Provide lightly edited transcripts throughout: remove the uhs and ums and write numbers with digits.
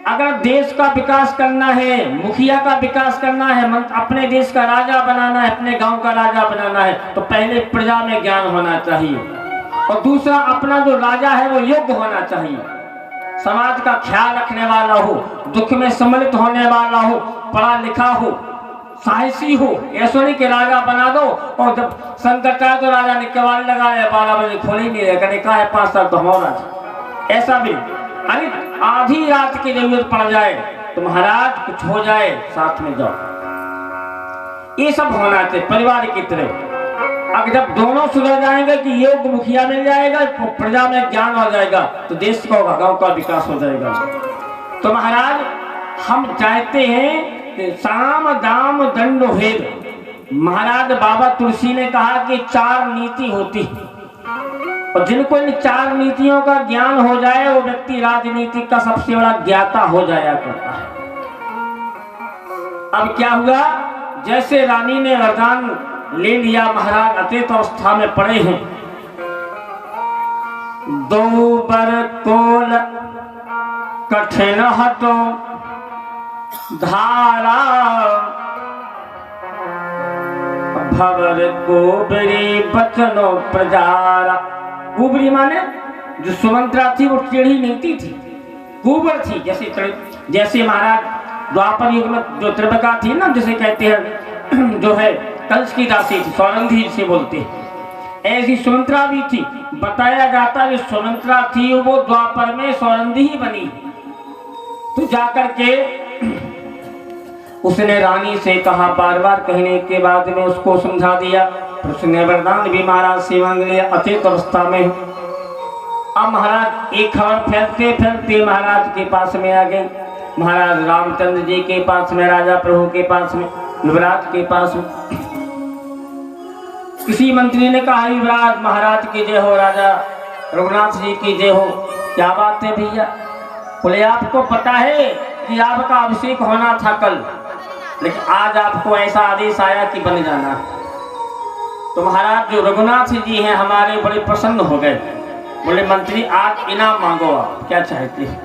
अगर देश का विकास करना है, मुखिया का विकास करना है, अपने देश का राजा बनाना है, अपने गांव का राजा बनाना है, तो पहले प्रजा में ज्ञान होना चाहिए और दूसरा अपना जो राजा है वो योग्य होना चाहिए, समाज का ख्याल रखने वाला हो, दुख में सम्मिलित होने वाला हो, पढ़ा लिखा हो, साहसी हो। ऐसा नहीं कि राजा बना दो और जब संकट आए तो राजा ने केवाड़ लगा लिया, 12 बजे खोली नहीं रहे, कहा है 5 साल तो हमारा। ऐसा भी अरे आधी रात की जरूरत पड़ जाए तो महाराज कुछ हो जाए साथ में जाओ, ये सब होना चाहिए परिवार की तरह। अब जब दोनों सुधर जाएंगे कि योग्य मुखिया मिल जाएगा, प्रजा में ज्ञान हो जाएगा, तो देश का गांव का विकास हो जाएगा। तो महाराज हम चाहते हैं कि साम दाम दंड भेद। महाराज बाबा तुलसी ने कहा कि 4 नीति होती है और जिनको इन 4 नीतियों का ज्ञान हो जाए वो व्यक्ति राजनीति का सबसे बड़ा ज्ञाता हो जाया करता है। अब क्या हुआ, जैसे रानी ने वरदान ले लिया, महाराज अतीत अवस्था में पड़े हैं। 2 बर कोल कठिन हतो धारा, भवर कुबरी बचनो प्रजारा। कुबरी माने जो सुमंत्रा थी वो टेढ़ी नहीं थी, कुबर थी। जैसे महाराज द्वापर युग में जो त्रिभका थी ना, जिसे कहते हैं जो है कंस की दासी थी, सौरंधी जिसे बोलते हैं, ऐसी सुमंत्रा भी थी। बताया जाता है सुमंत्रा थी वो द्वापर में सौरंधी ही बनी। तो जाकर के उसने रानी से कहा, बार बार कहने के बाद में उसको समझा दिया। उसने वरदान भी महाराज से मांग लिया अतीत अवस्था में। अब महाराज एक खबर फैलते फैलते महाराज के पास में आ गए। महाराज रामचंद्र जी के पास में, राजा प्रभु के पास में, युवराज के पास में। किसी मंत्री ने कहा, युवराज महाराज की जय हो, राजा रघुनाथ जी की जय हो। क्या बात है भैया? बोले आपको पता है कि आपका अभिषेक होना था कल, लेकिन आज आपको ऐसा आदेश आया कि बन जाना। तो महाराज जो रघुनाथ जी हैं हमारे बड़े प्रसन्न हो गए। बोले मंत्री आज इनाम मांगो, आप क्या चाहते हैं?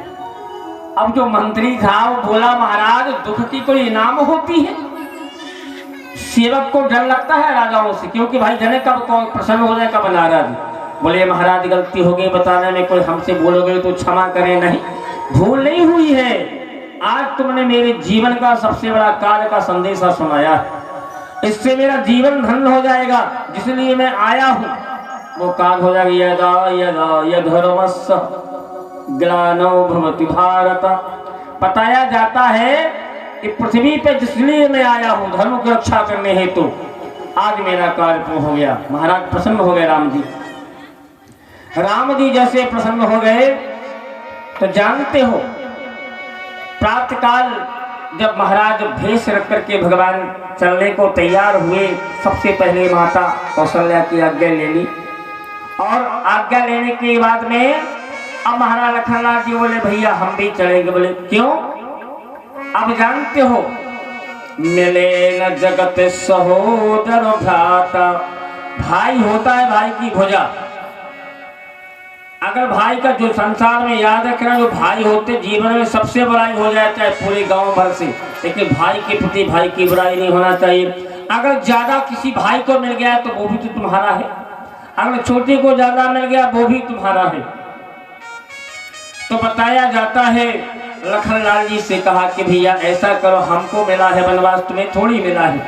अब जो मंत्री था वो बोला, महाराज दुख की कोई इनाम होती है? सेवक को डर लगता है राजाओं से, क्योंकि भाई जने कब कौन प्रसन्न हो जाए, कब नाराज। बोले महाराज गलती हो गई बताने में, कोई हमसे बोलोगे तो क्षमा करें। नहीं, भूल नहीं हुई है, आज तुमने मेरे जीवन का सबसे बड़ा कार्य का संदेशा सुनाया, इससे मेरा जीवन धन्य हो जाएगा, जिसलिए मैं आया हूँ वो कार्य हो जाएगा। यदा यदा यधर्मस्य ग्लानो भवति भारत। बताया जाता है कि पृथ्वी पे जिसलिए मैं आया हूँ धर्म की रक्षा करने हेतु, आज मेरा कार्य पूर्ण हो गया। महाराज प्रसन्न हो गए राम जी। राम जी जैसे प्रसन्न हो गए तो जानते हो, प्रातःकाल जब महाराज भेष रख करके भगवान चलने को तैयार हुए, सबसे पहले माता कौशल्या की आज्ञा ले ली और आज्ञा लेने के बाद में अब महाराज लखनलाल जी बोले भैया हम भी चलेंगे। बोले क्यों? अब जानते हो, मिले न जगत सहोदर भ्राता। भाई होता है भाई की भुजा। अगर भाई का जो संसार में याद रखना, जो भाई होते जीवन में सबसे बुराई हो जाए चाहे पूरे गांव भर से, लेकिन भाई के प्रति भाई की बुराई नहीं होना चाहिए। अगर ज्यादा किसी भाई को मिल गया तो वो भी तो तुम्हारा है, अगर छोटे को ज्यादा मिल गया वो भी तुम्हारा है। तो बताया जाता है लखनलाल जी से कहा कि भैया ऐसा करो, हमको मिला है वनवास, तुम्हें थोड़ी मिला है।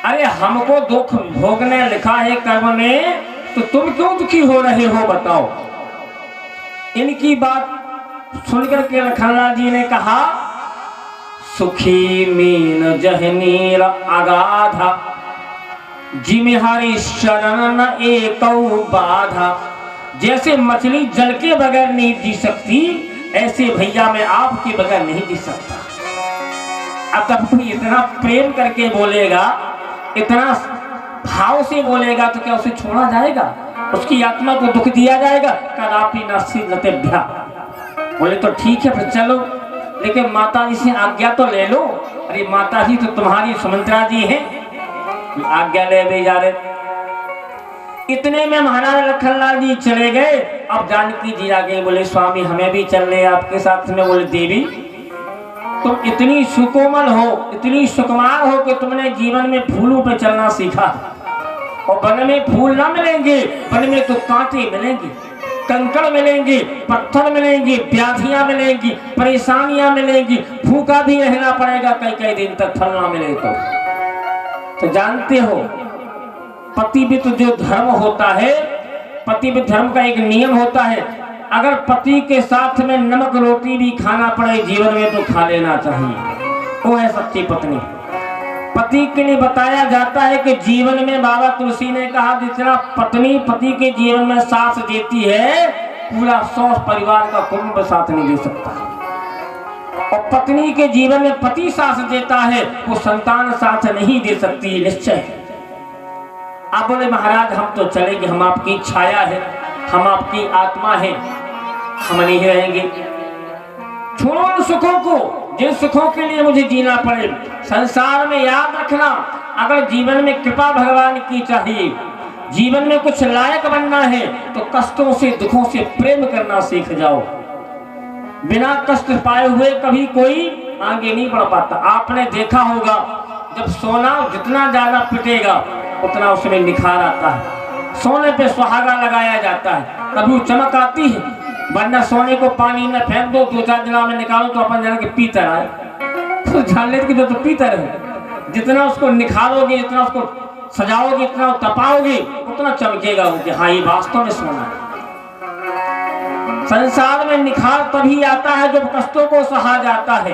अरे हमको दुख भोगने लिखा है कर्म में, तो तुम क्यों दुखी हो रहे हो बताओ। इनकी बात सुनकर के लखनलाल जी ने कहा, सुखी मीन जहनीर अगाधा, जिमिहारी शरण न एकौ बाधा। जैसे मछली जल के बगैर नहीं जी सकती, ऐसे भैया मैं आपके बगैर नहीं जी सकता। अब तब कोई इतना प्रेम करके बोलेगा, इतना भाव से बोलेगा, तो क्या उसे छोड़ा जाएगा? उसकी आत्मा को दुख दिया जाएगा? कदापि नास्ति नतेभ्यः। बोले तो ठीक है फिर चलो, लेकिन माता जी से आज्ञा तो ले लो। अरे माता जी तो तुम्हारी सुमंत्रा जी हैं, आज्ञा ले भी जा रहे। इतने में महाराज लखनलाल जी चले गए। अब जानकी जी आ गई, बोले स्वामी हमें भी चलने आपके साथ में। बोले देवी तुम इतनी सुकोमल हो, इतनी सुकुमार हो कि तुमने जीवन में फूलों पे चलना सीखा। और वन में फूल ना मिलेंगे, वन में तो कांटे मिलेंगे, कंकड़ मिलेंगे, पत्थर मिलेंगे, व्याधियां मिलेंगी, परेशानियां मिलेंगी, भूखा भी रहना पड़ेगा कई कई दिन तक, फल ना मिले तो जानते हो पतिव्रत जो धर्म होता है, पतिव्रत धर्म का एक नियम होता है, अगर पति के साथ में नमक रोटी भी खाना पड़े जीवन में तो खा लेना चाहिए। वो है सच्ची पत्नी। पति के लिए बताया जाता है कि जीवन में बाबा तुलसी ने कहा जितना पत्नी पति के जीवन में साथ देती है, पूरा 100 परिवार का कुटुंब साथ नहीं दे सकता। और पत्नी के जीवन में पति साथ देता है, वो संतान साथ नहीं दे सकती, निश्चय। आप बोले महाराज हम तो चलेंगे, हम आपकी छाया है, हम आपकी आत्मा है, हम नहीं रहेंगे। छोड़ो उन सुखों को जिन सुखों के लिए मुझे जीना पड़े। संसार में याद रखना, अगर जीवन में कृपा भगवान की चाहिए, जीवन में कुछ लायक बनना है तो कष्टों से दुखों से प्रेम करना सीख जाओ। बिना कष्ट पाए हुए कभी कोई आगे नहीं बढ़ पाता। आपने देखा होगा जब सोना जितना ज्यादा पिटेगा उतना उसमें निखार आता है। सोने पे सुहागा लगाया जाता है, कभी चमक आती है, वरना सोने को पानी में फेंक दो, 2-4 दिन में निकालो तो अपन जान के पीतर आए, तो जान लेते कि तो पीतर है। जितना उसको निखारोगे, जितना उसको सजाओगे, इतना तपाओगे, उतना चमकेगा वो कि हाँ ये वास्तव में सोना है। संसार में निखार तभी आता है जब कष्टों को सहा जाता है।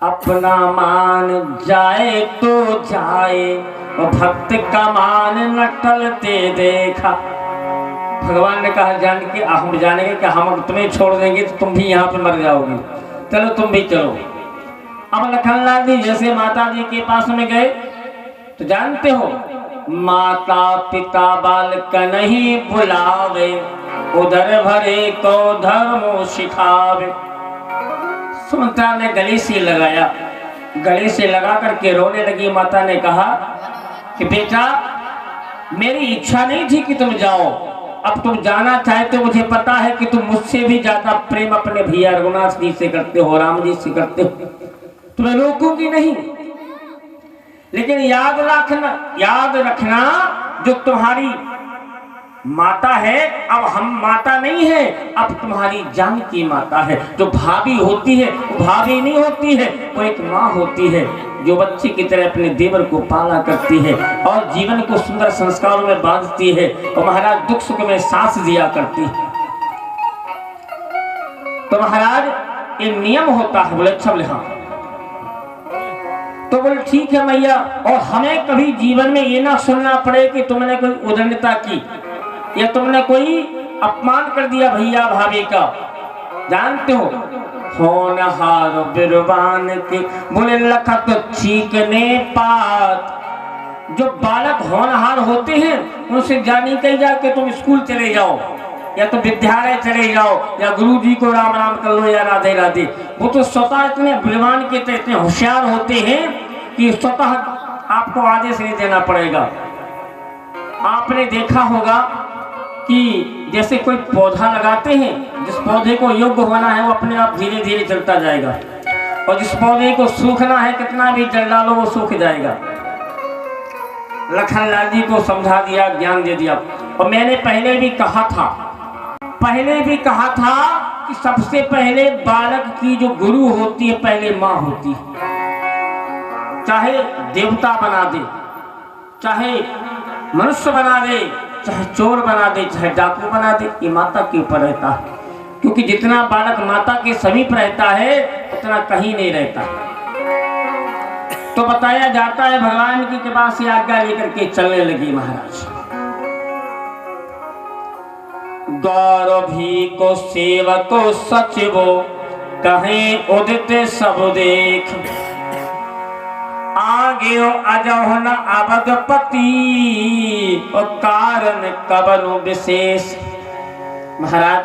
अपना मान जाए तो जाए, और भक्त का मान न टलते देखा। भगवान ने कहा जान के हम जानेंगे कि हम तुम्हें छोड़ देंगे तो तुम भी यहाँ पे मर जाओगे, चलो तुम भी चलो। अब लखनलाल जी जैसे माता जी के पास में गए तो जानते हो माता पिता बालक नहीं बुलावे, उधर भरे को धर्मो सिखावे। सुमित्रा ने गले से लगाया, गले से लगा करके रोने लगी। माता ने कहा कि बेटा मेरी इच्छा नहीं थी कि तुम जाओ, अब तुम जाना चाहते हो, मुझे पता है कि तुम मुझसे भी ज्यादा प्रेम अपने भैया रघुनाथ जी से करते हो, राम जी से करते हो, तुम्हें रोकूंगी नहीं। लेकिन याद रखना जो तुम्हारी माता है अब हम माता नहीं है, अब तुम्हारी जान की माता है। जो भाभी होती है वो भाभी नहीं होती है, वो एक माँ होती है जो बच्चे की तरह अपने देवर को पाला करती है और जीवन को सुंदर संस्कारों में बांधती है और महाराज दुख सुख में साथ दिया करती है। तो महाराज एक नियम होता है। बोले अच्छा, बोले हाँ। तो बोले ठीक है मैया, और हमें कभी जीवन में ये ना सुनना पड़े कि तुमने कोई उदंडता की या तुमने कोई अपमान कर दिया भैया भाभी का। जानते हो होनहार बिरबान के बोले लखत चीकने पात। जो बालक होनहार होते हैं उनसे जानी कही जा कि तुम स्कूल चले जाओ या तो विद्यालय चले जाओ या गुरु जी को राम राम कर लो या राधे राधे। वो तो स्वतः इतने बिरबान के इतने होशियार होते हैं कि स्वतः आपको आदेश नहीं देना पड़ेगा। आपने देखा होगा कि जैसे कोई पौधा लगाते हैं, जिस पौधे को योग्य होना है वो अपने आप धीरे धीरे चलता जाएगा, और जिस पौधे को सूखना है कितना भी जल डालो वो सूख जाएगा। लखनलाल जी को समझा दिया, ज्ञान दे दिया। और मैंने पहले भी कहा था कि सबसे पहले बालक की जो गुरु होती है पहले माँ होती है। चाहे देवता बना दे, चाहे मनुष्य बना दे, चाहे चोर बना दे, चाहे डाकू बना दे, ये माता के ऊपर रहता है। क्योंकि जितना बालक माता के समीप रहता है उतना कहीं नहीं रहता। तो बताया जाता है भगवान की कृपा से आज्ञा लेकर के चलने लगी महाराज। गौरभी को सेवको सचिवो कहें उदित सब देख, आगे अजह न अवधपति और कारण कबनु विशेष। महाराज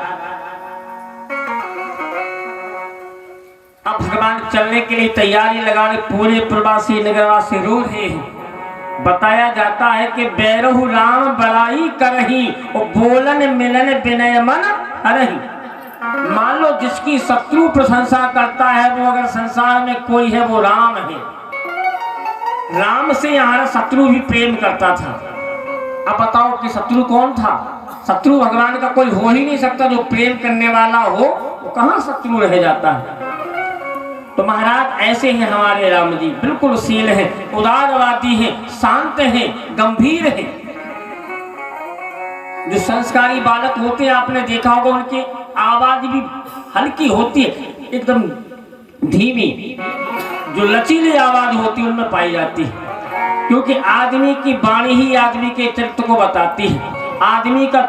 अब भगवान चलने के लिए तैयारी लगाने पूरे प्रवासी नगरवासी रो रहे हैं। बताया जाता है कि बैरहु राम बड़ाई करही और बोलन मिलन विनय मन हरही। मान लो जिसकी शत्रु प्रशंसा करता है वो अगर संसार में कोई है वो राम है। राम से हमारा शत्रु भी प्रेम करता था। अब बताओ कि शत्रु कौन था? शत्रु भगवान का कोई हो ही नहीं सकता। जो प्रेम करने वाला हो वो कहाँ शत्रु रह जाता है। तो महाराज ऐसे हैं हमारे राम जी, बिल्कुल शील हैं, उदारवादी हैं, शांत हैं, गंभीर हैं। जो संस्कारी बालक होते हैं आपने देखा होगा उनकी आवाज भी हल्की होती है, एकदम धीमी, जो लचीली आवाज होती है उनमें पाई जाती है। क्योंकि आदमी की वाणी ही आदमी के चरित्र को बताती है। आदमी का